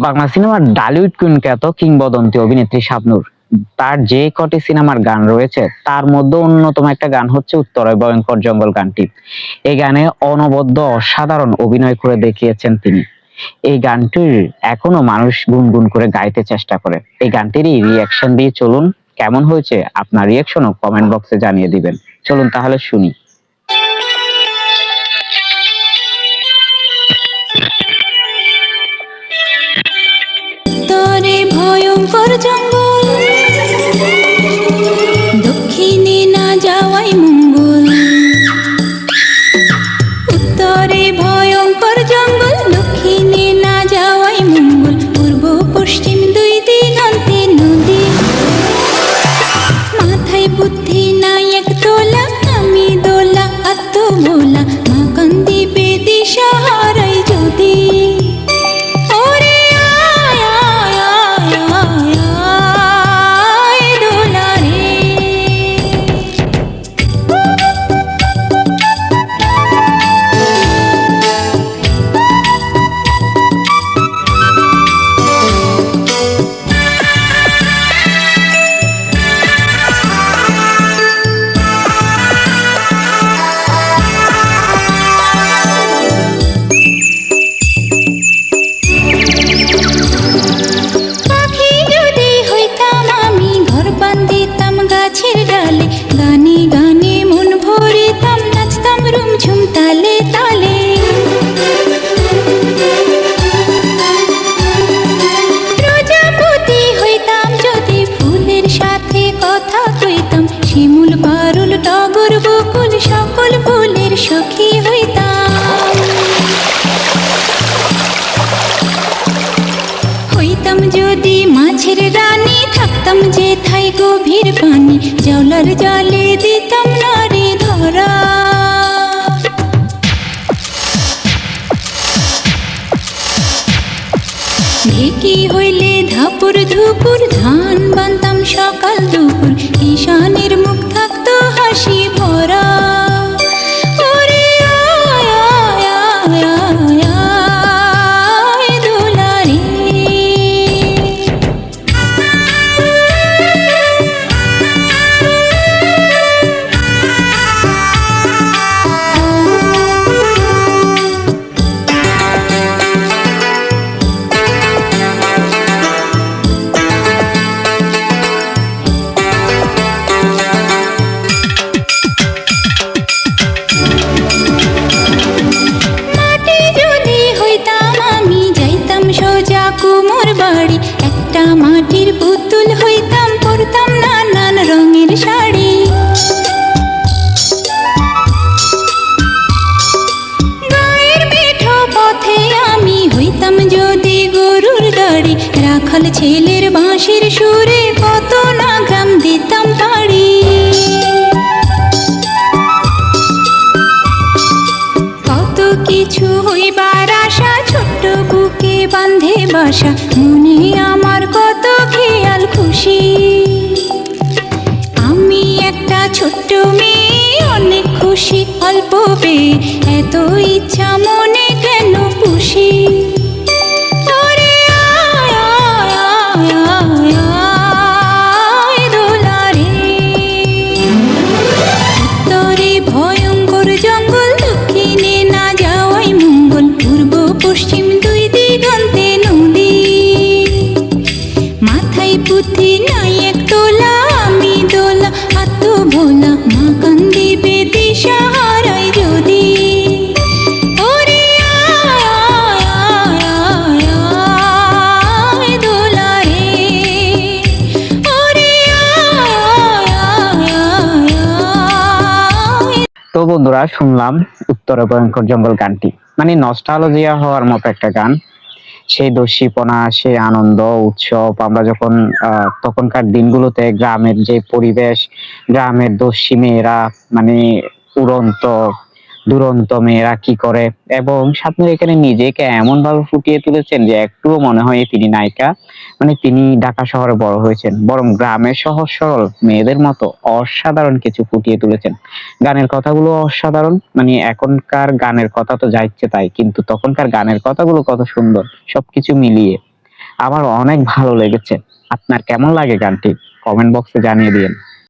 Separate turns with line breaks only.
বাংলা সিনেমার ডালিউড কুইন খ্যাত কিংবদন্তি অভিনেত্রী শাবনূর, তার যে কটি সিনেমার গান রয়েছে তার মধ্যে অন্যতম একটা গান হচ্ছে উত্তরে ভয়ঙ্কর জঙ্গল গানটি। এই গানে অনবদ্য অসাধারণ অভিনয় করে দেখিয়েছেন তিনি। এই গানটির এখনো মানুষ গুনগুন করে গাইতে চেষ্টা করে। এই গানটিরই রিয়াকশন দিয়ে চলুন, কেমন হয়েছে আপনার রিয়াকশনও কমেন্ট বক্সে জানিয়ে দিবেন। চলুন তাহলে শুনি।
উত্তরে ভয়ঙ্কর জঙ্গল, দক্ষিণে না যাওয়াই মঙ্গল। উত্তরে ভয়ঙ্কর জঙ্গল, দক্ষিণে না যাওয়াই মঙ্গল। পূর্ব পশ্চিম দুই দিগন্তে নদী, মাথায় বুদ্ধি নাই এক তোলা। আমি দোলা আত্মভোলা, মা কান্দিবে দিশা হারাই যদি। গানে গানে মন ভরিতাম, নাচতাম রুমঝুম তালে তালে। প্রজাপতি হইতাম যদি ফুলের সাথে কথা কইতাম। শিমুল পারুল টগর বকুল সকল ফুলের সখী হইতাম। হইতাম যদি মাছের রানী, থাকতাম যেথায় গভীর পানি। জাউলার জালে দিতাম নারী ধরা, ঢেকি হইলে ধাপুর ধুপুর। ধান বানতাম সকাল দুপুর, ঈশানের মুখ থাকতো হাসি ভরা। কুমোর বাড়ি একটা মাটির পুতুল হইতাম, পরতাম নানান রঙের শাড়ি। গায়ের পিঠো পথে আমি হইতাম যদি গরুর গাড়ি। রাখাল ছেলের বাঁশির সুরে কত না গ্রাম দিতাম পাড়ি। কত কিছু হইবার আশা, ছোট্ট বুকে বাঁধে বাসা। মনে আমার কত খেয়াল খুশি, আমি একটা ছোট্ট মেয়ে অনেক খুশি অল্প পেয়ে। এত ইচ্ছা মনে কেন পুষি। উত্তরে ভয়ঙ্কর জঙ্গল, দক্ষিণে না যাওয়াই মঙ্গল। পূর্ব পশ্চিম দুই দিগন্তে নদী, মাথায় বুদ্ধি নাই এক তোলা। আমি দোলা আত্মভোলা, মা কান্দিবে দিশা হারাই যদি।
তো বন্ধুরা, শুনলাম উত্তরে ভয়ঙ্কর জঙ্গল গানটি, মানে নস্টালজিয়া হওয়ার মতো একটা গান। সেই দস্যিপনা, সেই আনন্দ উৎসব, আমরা যখন তখনকার দিনগুলোতে গ্রামের যে পরিবেশ, গ্রামের দস্যি মেয়েরা, মানে উড়ন্ত দুরন্ত মেয়েরা কি করে, এবং শাবনূর এখানে নিজেকে এমন ভাবে ফুটিয়ে তুলেছেন যে একটুও মনে হয় তিনি নায়িকা। মানে তিনি ঢাকা শহরে বড় হয়েছেন, বরং গ্রামের সহজ সরল মেয়েদের মতো অসাধারণ কিছু ফুটিয়ে তুলেছেন। গানের কথাগুলো অসাধারণ, মানে এখনকার গানের কথা তো যা ইচ্ছে তাই, কিন্তু তখনকার গানের কথাগুলো কত সুন্দর, সবকিছু মিলিয়ে। আমার অনেক ভালো লেগেছে। আপনার কেমন লাগে গানটি কমেন্ট বক্সে জানিয়ে দিন।